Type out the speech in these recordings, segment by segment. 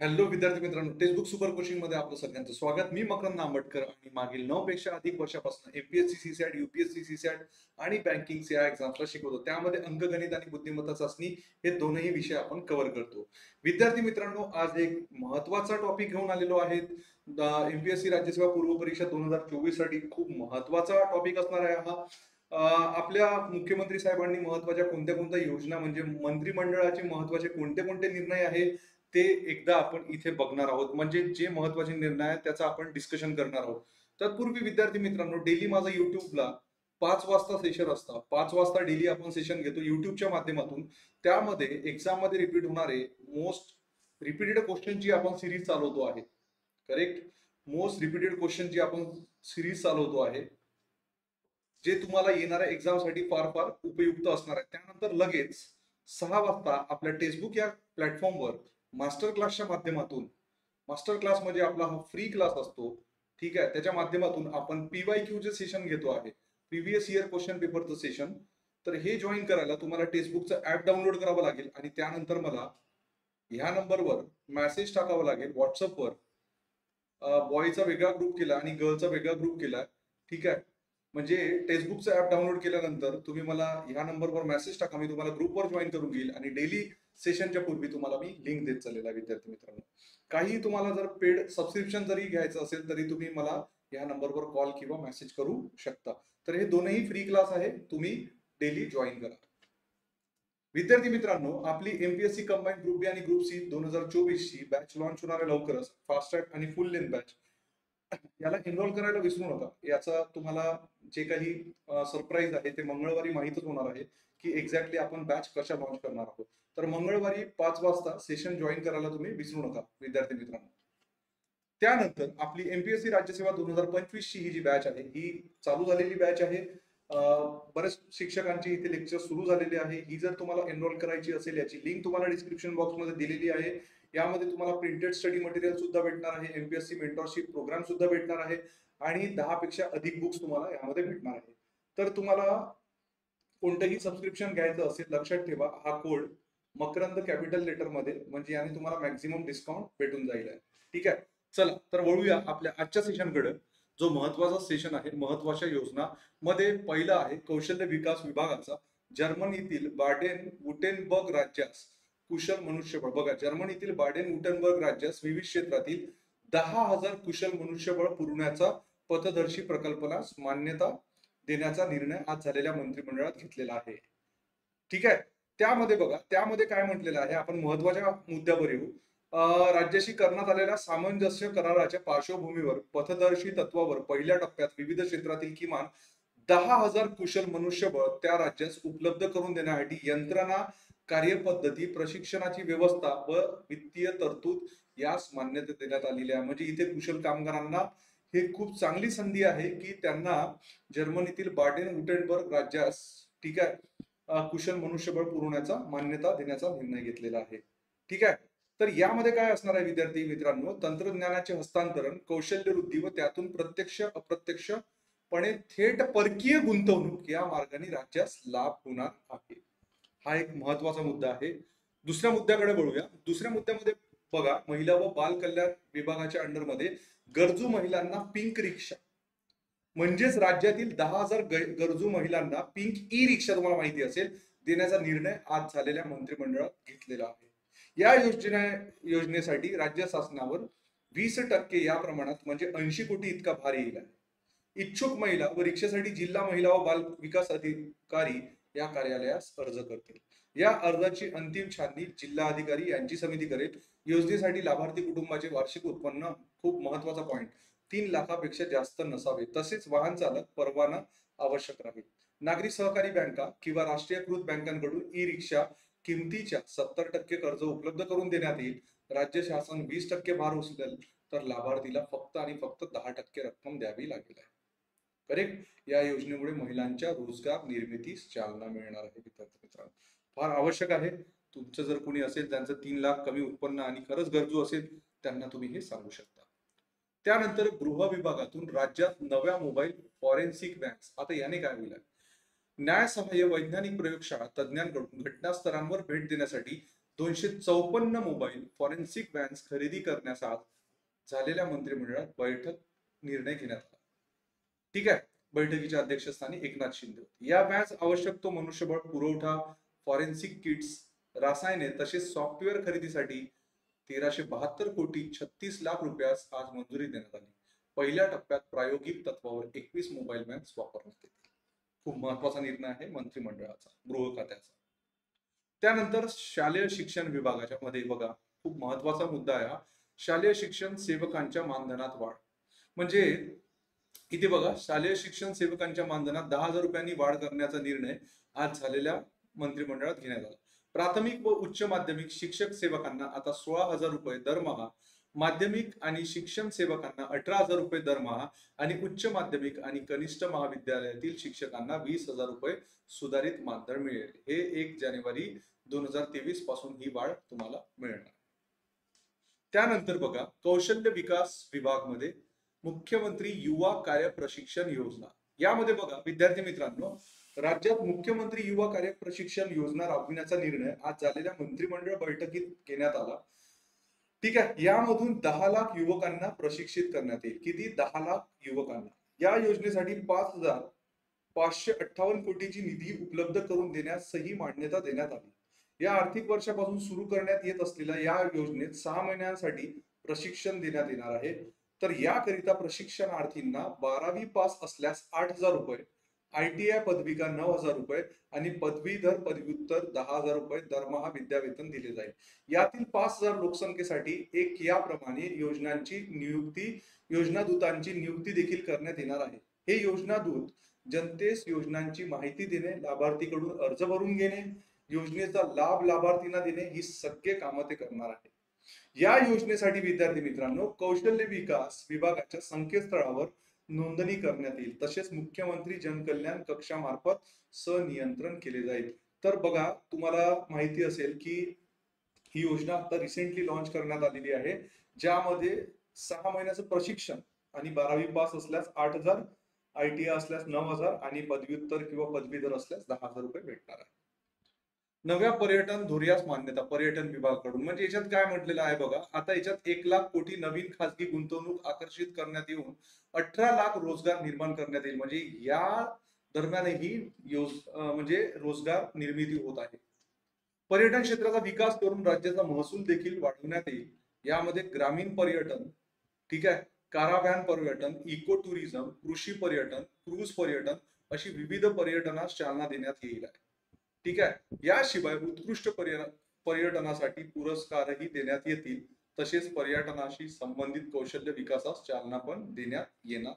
Hello विद्यार्थी मित्रांनो, textbook super coaching मध्ये आपलं सगळ्यांचं स्वागत. मी मकरंद आंबटकर आणि मागील 9 पेक्षा अधिक वर्षापासून एमपीएससी सीसॅट, यूपीएससी सीसॅट आणि बँकिंग या एक्झाम्सला शिकवतो. त्यामध्ये अंकगणित आणि बुद्धिमत्ता चाचणी हे दोनही विषय आपण कव्हर करतो. विद्यार्थी मित्रांनो, आज एक महत्वाचा टॉपिक घेऊन आलेलो आहे. एमपीएससी राज्यसेवा पूर्व परीक्षा 2024 साठी खूप महत्वाचा टॉपिक असणार आहे हा. आपल्या मुख्यमंत्री साहेबांनी महत्वाच्या कोणत्या कोणत्या योजना म्हणजे मंत्रिमंडळाचे महत्वाचे कोणते कोणते निर्णय आहे ते एकदा आपण इथे बघणार आहोत. म्हणजे जे महत्वाचे निर्णय आहेत त्याचं आपण डिस्कशन करणार आहोत. तत्पूर्वी विद्यार्थी मित्रांनो, डेली माझं युट्यूबला 5 वाजता सेशन असतं. 5 वाजता डेली आपण सेशन घेतो युट्यूबच्या माध्यमातून. त्यामध्ये एक्झाम मध्ये रिपीट होणारे मोस्ट रिपीटेड क्वेश्चन जी आपण सिरीज चालवतो आहे. करेक्ट. मोस्ट रिपीटेड क्वेश्चन जी आपण सिरीज चालवतो आहे, जे तुम्हाला येणाऱ्या एक्झाम साठी फार फार उपयुक्त असणार आहे. त्यानंतर लगेच 6 वाजता आपल्या टेक्स्टबुक या प्लॅटफॉर्मवर मास्टर क्लासच्या माध्यमातून, मास्टर क्लास म्हणजे आपला हा फ्री क्लास असतो, ठीक आहे, त्याच्या माध्यमातून आपण पीवायक्यूचे सेशन घेतो आहे, प्रिव्हियस इयर क्वेश्चन पेपरचं सेशन. तर हे जॉईन करायला तुम्हाला टेक्स्टबुकचं ऍप डाउनलोड करावं लागेल आणि त्यानंतर मला ह्या नंबरवर मेसेज टाकावा लागेल व्हॉट्सअपवर. बॉयचा वेगळा ग्रुप केला आणि गर्लचा वेगळा ग्रुप केला, ठीक आहे. म्हणजे टेक्स्टबुकचं ऍप डाउनलोड केल्यानंतर तुम्ही मला ह्या नंबरवर मेसेज टाका, मी तुम्हाला ग्रुपवर जॉईन करून घेईल आणि डेली सेशनच्या पूर्वी तुम्हाला मी लिंक देत चाललेला आहे. विद्यार्थी मित्रांनो, काही तुम्हाला जर पेड सबस्क्रिप्शन जरी घ्यायचं असेल तरी तुम्ही मला या नंबरवर कॉल किंवा मेसेज करू शकता. तर हे दोनही फ्री क्लास आहे, तुम्ही डेली जॉईन करा. विद्यार्थी मित्रांनो, आपली एमपीएससी कंबाईन ग्रुप बी आणि ग्रुप सी 2024 ची बॅच लॉन्च होणार आहे लवकरच. फास्ट ट्रॅक आणि फुल लेंथ बॅच, याला एनरोल करायला विसरू नका. याचा तुम्हाला जे काही सरप्राईज आहे ते मंगळवारी माहीतच होणार आहे की एक्झॅक्टली आपण बॅच कशा लॉन्च करणार आहोत. तर मंगळवारी 5 वाजता सेशन जॉईन करायला तुम्ही विसरू नका विद्यार्थी मित्रांनो. त्यानंतर आपली एमपीएससी राज्यसेवा 2025 ची ही जी बॅच आहे ही चालू झालेली बॅच आहे. बरेच शिक्षकांची इथे लेक्चर सुरू झालेले आहे. ही जर तुम्हाला एनरोल करायची असेल, याची लिंक तुम्हाला डिस्क्रिप्शन बॉक्समध्ये दिलेली आहे. यामध्ये तुम्हाला प्रिंटेड स्टडी मटेरियल सुद्धा भेटणार आहे, एमपीएससी मेंटॉरशिप प्रोग्राम सुद्धा भेटणार आहे आणि 10 पेक्षा अधिक बुक्स तुम्हाला यामध्ये भेटणार आहे. तर तुम्हाला कोणतंही सबस्क्रिप्शन घ्यायचं असेल, लक्षात ठेवा हा कोड मकरंद कॅपिटल लेटर मध्ये, म्हणजे याने तुम्हाला मॅक्झिमम डिस्काउंट भेटून जाईल. ठीक आहे. चला तर वळूया आपल्या आजच्या सेशनकडे. जो महत्वाचा सेशन आहे महत्वाच्या योजना मध्ये, पहिला आहे कौशल्य विकास विभागाचा. जर्मनीतील बाडेन वुटेनबर्ग राज्यास कुशल मनुष्यबळ, बघा जर्मनीतील बाडेन वुटेनबर्ग राज्यास विविध क्षेत्रातील 10,000 कुशल मनुष्यबळ पुरवण्याचा पथदर्शी प्रकल्पास मान्यता देण्याचा निर्णय आज झालेल्या मंत्रिमंडळात घेतलेला आहे. ठीक आहे. त्यामध्ये बघा, त्यामध्ये काय म्हटलेलं आहे, आपण महत्वाच्या मुद्द्यावर येऊ. राज्याशी करण्यात आलेल्या सामंजस्य कराराच्या पार्श्वभूमीवर पथदर्शी तत्वावर पहिल्या टप्प्यात विविध क्षेत्रातील किमान 10,000 कुशल मनुष्यबळ त्या राज्यास उपलब्ध करून देण्यासाठी यंत्रणा, कार्यपद्धती, प्रशिक्षणाची व्यवस्था व वित्तीय तरतूद यास मान्यता देण्यात आलेली आहे. म्हणजे इथे कुशल कामगारांना हे खूप चांगली संधी आहे की त्यांना जर्मनीतील बाडेन वुटेनबर्ग राज्यास, ठीक आहे, कुशल मनुष्यबळ पुरवण्याचा मान्यता देण्याचा निर्णय घेतलेला आहे. ठीक आहे. तर यामध्ये काय असणार आहे विद्यार्थी मित्रांनो, तंत्रज्ञानाचे हस्तांतरण, कौशल्य वृद्धी व त्यातून प्रत्यक्ष अप्रत्यक्षपणे थेट परकीय गुंतवणूक या मार्गाने राज्यास लाभ होणार आहे. हा एक महत्वाचा मुद्दा आहे. दुसऱ्या मुद्द्याकडे वळूया. दुसऱ्या मुद्द्यामध्ये बघा, महिला व बाल कल्याण विभागाच्या अंडरमध्ये गरजू महिलांना पिंक रिक्षा, म्हणजेच राज्यातील 10,000 गरजू महिलांना पिंक ई रिक्षा, तुम्हाला माहिती असेल, देण्याचा निर्णय आज झालेल्या मंत्रिमंडळात घेतलेला आहे. या योजनेसाठी राज्य शासनावर 20% या प्रमाणात म्हणजे 80 कोटी इतका भार येईल आहे. इच्छुक महिला व रिक्षेसाठी जिल्हा महिला व बाल विकास अधिकारी या कार्यालयास अर्ज करतील. या अर्जाची अंतिम छाननी जिल्हा अधिकारी यांची समिती करेल. योजनेसाठी लाभार्थी कुटुंबाचे वार्षिक उत्पन्न, खूप महत्वाचा पॉइंट, 3 लाखापेक्षा जास्त नसावे. तसेच वाहन चालक परवाना आवश्यक राहील. नागरी सहकारी बँका किंवा राष्ट्रीयकृत बँकांकडून ई रिक्षा किमतीच्या 70% कर्ज उपलब्ध करून देण्यात येईल. राज्य शासन 20% भार उचलेल तर लाभार्थीला फक्त आणि फक्त 10% रक्कम द्यावी लागेल. करेक्ट. या योजनेमुळे महिलांच्या रोजगार निर्मितीस चालना मिळणार आहे. विद्यार्थी मित्रांनो, फार आवश्यक आहे. तुमचं जर कोणी असेल ज्यांचं 3 लाख कमी उत्पन्न आणि खरंच गरजू असेल, त्यांना तुम्ही हे सांगू शकता. त्यानंतर गृह विभागातून राज्यात नव्या मोबाईल फॉरेन्सिक व्हॅन्स. आता याने काय होईल, न्यायसहाय्य वैज्ञानिक प्रयोगशाळा तज्ञांकडून घटनास्थळांवर भेट देण्यासाठी 254 मोबाईल फॉरेन्सिक व्हॅन्स खरेदी करण्यास आज झालेल्या मंत्रिमंडळात बैठक निर्णय घेण्यात आला. ठीक आहे. बैठकीच्या अध्यक्षस्थानी एकनाथ शिंदे होते. या व्हॅन्स आवश्यक तो मनुष्यबळ पुरवठा, फॉरेन्सिक किट्स, रसायने तसेच सॉफ्टवेअर खरेदीसाठी 1372 कोटी 36 लाख रुपयास आज मंजुरी देण्यात आली. पहिल्या टप्प्यात प्रायोगिक तत्वावर 21 मोबाईल व्हॅन्स वापरण्यात येतील. खूप महत्वाचा निर्णय आहे मंत्रिमंडळाचा, गृह खात्याचा. त्यानंतर शालेय शिक्षण विभागाच्या मध्ये बघा, खूप महत्वाचा मुद्दा आहे हा. शालेय शिक्षण सेवकांच्या मानधनात वाढ. म्हणजे इथे बघा, शालेय शिक्षण सेवकांच्या मानधनात 10,000 रुपयांनी वाढ करण्याचा निर्णय आज झालेल्या मंत्रिमंडळात घेण्यात आला. प्राथमिक व उच्च माध्यमिक शिक्षक सेवकांना आता 16,000 रुपये दरमहा, माध्यमिक आणि शिक्षण सेवकांना 18,000 रुपये दरमहा आणि उच्च माध्यमिक आणि कनिष्ठ महाविद्यालयातील शिक्षकांना 20,000 रुपये सुधारित मानधन मिळेल. हे 1 जानेवारी 2023 पासून ही वाढ तुम्हाला मिळणार. त्यानंतर बघा, कौशल्य विकास विभाग मध्ये मुख्यमंत्री युवा कार्य प्रशिक्षण योजना. यामध्ये बघा विद्यार्थी मित्रांनो, राज्यात मुख्यमंत्री युवा कार्य प्रशिक्षण योजना राबविण्याचा निर्णय आज झालेल्या मंत्रिमंडळ बैठकीत घेण्यात आला. ठीक आहे. यामधून 10 लाख युवकांना प्रशिक्षित करण्यात येईल. किती? 10 लाख युवकांना. या योजनेसाठी 5,558 कोटीची निधी उपलब्ध करून देण्यास सही मान्यता देण्यात आली. या आर्थिक वर्षापासून सुरू करण्यात येत असलेल्या या योजनेत 6 महिन्यांसाठी प्रशिक्षण देण्यात येणार आहे. तर याकरिता प्रशिक्षणार्थींना 12वी पास असल्यास 8,000 रुपये, ITI पदविका 9,000 रुपये आणि पदवीधर पदव्युत्तर 10,000 रुपये दरमहा विद्यावेतन दिले जाईल. यातील 5,000 लोकसंख्येसाठी एक याप्रमाणे योजनादूतांची नियुक्ती देखील करण्यात येणार आहे. हे योजनादूत जनतेस योजनांची माहिती देणे, लाभार्थीकडून अर्ज भरून घेणे, योजनेचा लाभ लाभार्थींना देणे ही सगळे कामं ते करणार आहे. या योजनेसाठी विद्यार्थी मित्रांनो, कौशल्य विकास विभागाच्या संकेतस्थळावर नोंदणी करण्यात येईल. तसेच मुख्यमंत्री जनकल्याण कक्षामार्फत सनियंत्रण केले जाईल. तर बघा, तुम्हाला माहिती असेल की ही योजना आता रिसेंटली लॉन्च करण्यात आलेली आहे, ज्यामध्ये 6 महिन्याचं प्रशिक्षण आणि 12वी पास असल्यास 8,000, ITI असल्यास 9,000 आणि पदव्युत्तर किंवा पदवीधर असल्यास 10,000 रुपये भेटणार आहे. नव्या पर्यटन धोरणास मान्यता पर्यटन विभागाकडून. म्हणजे याच्यात काय म्हटलेलं आहे बघा, आता याच्यात 1 लाख कोटी नवीन खासगी गुंतवणूक आकर्षित करण्यात येऊन 18 लाख रोजगार निर्माण करण्यात येईल. म्हणजे या दरम्यानही म्हणजे रोजगार निर्मिती होत आहे. पर्यटन क्षेत्राचा विकास करून राज्याचा महसूल देखील वाढवण्यात येईल. यामध्ये ग्रामीण पर्यटन, ठीक आहे, काराव्हॅन पर्यटन, इको टुरिझम, कृषी पर्यटन, क्रूज पर्यटन अशी विविध पर्यटनास चालना देण्यात येईल आहे. ठीक आहे. याशिवाय उत्कृष्ट पर्यटनासाठी पुरस्कारही देण्यात येतील. तसेच पर्यटनाशी संबंधित कौशल्य विकासास चालना पण देण्यात येणार.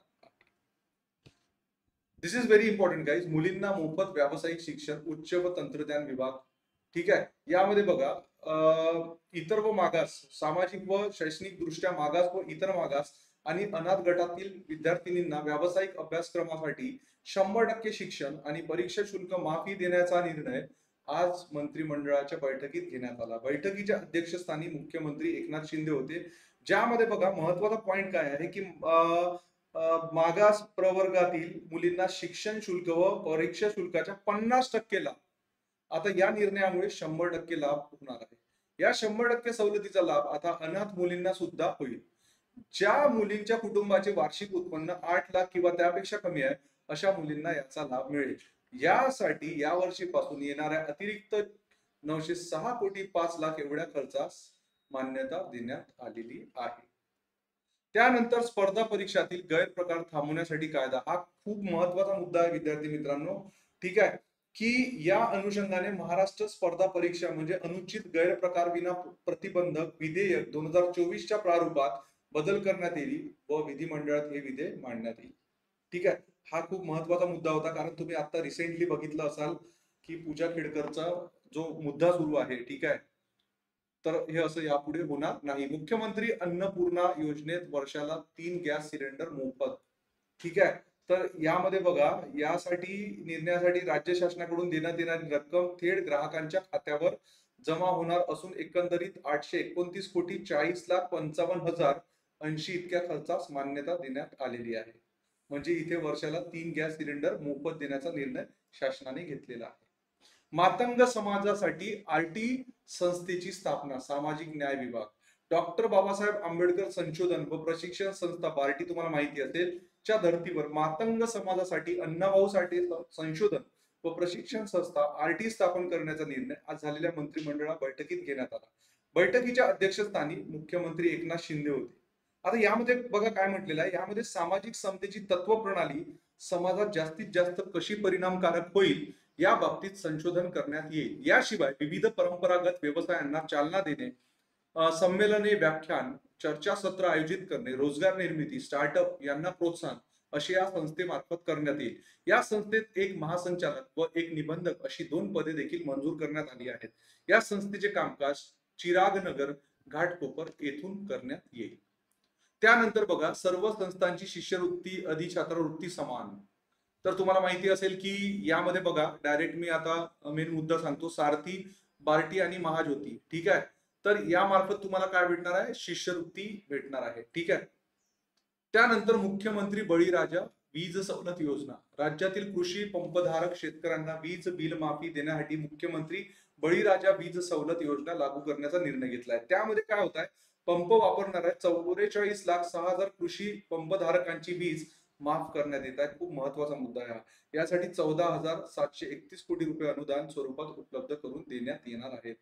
दिस इज व्हेरी इम्पॉर्टंट गाईज. मुलींना मोफत व्यावसायिक शिक्षण, उच्च व तंत्रज्ञान विभाग. ठीक आहे. यामध्ये बघा, इतर व मागास, सामाजिक व शैक्षणिक दृष्ट्या मागास व इतर मागास आणि अनाथ गटातील विद्यार्थिनींना व्यावसायिक अभ्यासक्रमासाठी 100% शिक्षण आणि परीक्षा शुल्क माफी देण्याचा निर्णय आज मंत्रिमंडळाच्या बैठकीत घेण्यात आला. बैठकीच्या अध्यक्षस्थानी मुख्यमंत्री एकनाथ शिंदे होते. ज्यामध्ये बघा महत्वाचा पॉइंट काय आहे की मागास प्रवर्गातील मुलींना शिक्षण शुल्क व परीक्षा शुल्काच्या 50% लाभ आता या निर्णयामुळे 100% लाभ होणार आहे. या 100% सवलतीचा लाभ आता अनाथ मुलींना सुद्धा होईल. ज्या मुलींच्या कुटुंबाचे वार्षिक उत्पन्न 8 लाख किंवा त्यापेक्षा कमी आहे, अशा मुलींना याचा लाभ मिळेल. यासाठी या वर्षीपासून येणाऱ्या अतिरिक्त 906 कोटी 5 लाख एवढ्या खर्चास मान्यता देण्यात आलेली आहे. त्यानंतर स्पर्धा परीक्षातील गैरप्रकार थांबवण्यासाठी कायदा. हा खूप महत्वाचा मुद्दा आहे विद्यार्थी मित्रांनो. ठीक आहे, की या अनुषंगाने महाराष्ट्र स्पर्धा परीक्षा म्हणजे अनुचित गैरप्रकार विना प्रतिबंधक विधेयक 2024च्या प्रारूपात बदल करण्यात येईल व विधिमंडळात हे विधेयक मांडण्यात येईल. ठीक आहे. हा खूप महत्वाचा मुद्दा होता, कारण तुम्ही आता रिसेंटली बघितलं असाल की पूजा खेडकरचा जो मुद्दा सुरू आहे, ठीक आहे, तर हे असं यापुढे होणार नाही. मुख्यमंत्री अन्नपूर्णा योजनेत वर्षाला 3 गॅस सिलेंडर मोफत. ठीक आहे. तर यामध्ये बघा, यासाठी निर्णयासाठी राज्य शासनाकडून देण्यात येणारी रक्कम थेट ग्राहकांच्या खात्यावर जमा होणार असून एकंदरीत 829 कोटी 40,55,080 इतक्या खर्चास मान्यता देण्यात आलेली आहे. म्हणजे इथे वर्षाला 3 गॅस सिलेंडर मोफत देण्याचा निर्णय शासनाने घेतलेला आहे. मातंग समाजासाठी RT संस्थेची स्थापना, सामाजिक न्याय विभाग. डॉक्टर बाबासाहेब आंबेडकर संशोधन व प्रशिक्षण संस्था, बार्टी तुम्हाला माहिती असेल, च्या धर्तीवर मातंग समाजासाठी अण्णाभाऊ साठे संशोधन व प्रशिक्षण संस्था आरटी स्थापन करण्याचा निर्णय आज झालेल्या मंत्रिमंडळ बैठकीत घेण्यात आला. बैठकीच्या अध्यक्षस्थानी मुख्यमंत्री एकनाथ शिंदे होते. आता यामध्ये बघा काय म्हटलेलं आहे, यामध्ये सामाजिक समतेची तत्व प्रणाली समाजात जास्तीत जास्त कशी परिणामकारक होईल या बाबतीत संशोधन करण्यात येईल. याशिवाय विविध परंपरागत व्यवसायांना चालना देणे, संमेलने, व्याख्यान, चर्चासत्र आयोजित करणे, रोजगार निर्मिती, स्टार्टअप यांना प्रोत्साहन असे या संस्थेमार्फत करण्यात येईल. या संस्थेत एक महासंचालक व एक निबंधक अशी 2 पदे देखील मंजूर करण्यात आली आहेत. या संस्थेचे कामकाज चिरागनगर, घाटकोपर येथून करण्यात येईल. त्यानंतर बघा, सर्व संस्थांची शिष्यवृत्ती अधिछात्रवृत्ती समान. तर तुम्हाला माहिती असेल की यामध्ये बघा, डायरेक्ट मी आता मेन मुद्दा सांगतो. सारथी, बार्टी आणि महाज्योती, ठीक आहे. तर या मार्फत तुम्हाला काय भेटणार आहे, शिष्यवृत्ती भेटणार आहे, ठीक आहे. त्यानंतर मुख्यमंत्री बळीराजा वीज सवलत योजना. राज्यातील कृषी पंपधारक शेतकऱ्यांना वीज बिल माफी देण्यासाठी मुख्यमंत्री बळीराजा वीज सवलत योजना लागू करण्याचा निर्णय घेतलाय. त्यामध्ये काय होत आहे, पंप वापरणाऱ्या 44,06,000 कृषी पंपधारकांची वीज माफ करण्यात येत आहे. खूप महत्वाचा मुद्दा आहे हा. यासाठी 14,731 कोटी रुपये अनुदान स्वरूपात उपलब्ध करून देण्यात येणार आहेत.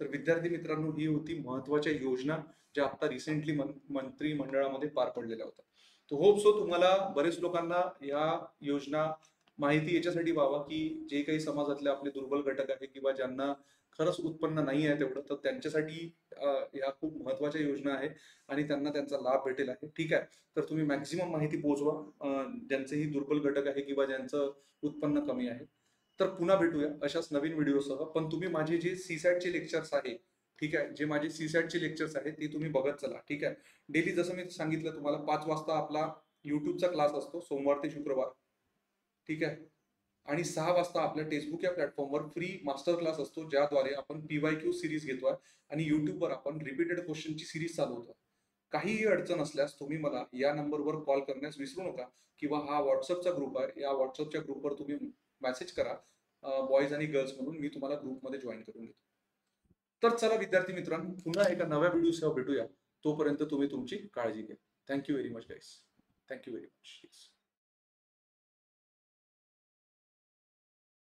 तर विद्यार्थी मित्रांनो, ही होती महत्वाच्या योजना ज्या आता रिसेंटली मंत्रिमंडळामध्ये पार पडलेल्या होत्या. तो होप सो तुम्हाला बरेच लोकांना या योजना माहिती याच्यासाठी व्हावा की जे काही समाजातले आपले दुर्बल घटक आहे किंवा ज्यांना खरंच उत्पन्न नाही आहे तेवढं, तर त्यांच्यासाठी या खूप महत्वाच्या योजना आहे आणि त्यांना त्यांचा लाभ भेटेल आहे, ठीक आहे. तर तुम्ही मॅक्झिमम माहिती पोहोचवा ज्यांचेही दुर्बल घटक आहे किंवा ज्यांचं उत्पन्न कमी आहे. तर पुन्हा भेटूया अशाच नवीन व्हिडिओसह. पण तुम्ही माझे जे सीसॅटचे लेक्चर्स आहे, ठीक आहे, जे माझे सीसॅटचे लेक्चर्स आहेत ते तुम्ही बघत चला, ठीक आहे. डेली जसं मी सांगितलं तुम्हाला 5 वाजता आपला युट्यूबचा क्लास असतो सोमवार ते शुक्रवार, ठीक आहे. आणि 6 वाजता आपल्या टेक्स्टबुक या प्लॅटफॉर्मवर फ्री मास्टर क्लास असतो, ज्याद्वारे आपण PYQ सिरीज घेतोय आणि युट्यूबवर आपण रिपीटेड क्वेश्चनची सिरीज चालवतो. काहीही अडचण असल्यास तुम्ही मला या नंबरवर कॉल करण्यास विसरू नका किंवा हा व्हॉट्सअपचा ग्रुप आहे, या व्हॉट्सअपच्या ग्रुपवर तुम्ही मेसेज करा, बॉईज आणि गर्ल्स म्हणून, मी तुम्हाला ग्रुपमध्ये जॉईन करून घेतो. तर चला विद्यार्थी मित्रांनो, पुन्हा एका नव्या व्हिडिओसह भेटूया. तोपर्यंत तुम्ही तुमची काळजी घ्या. Thank you very much guys. Thank you very much.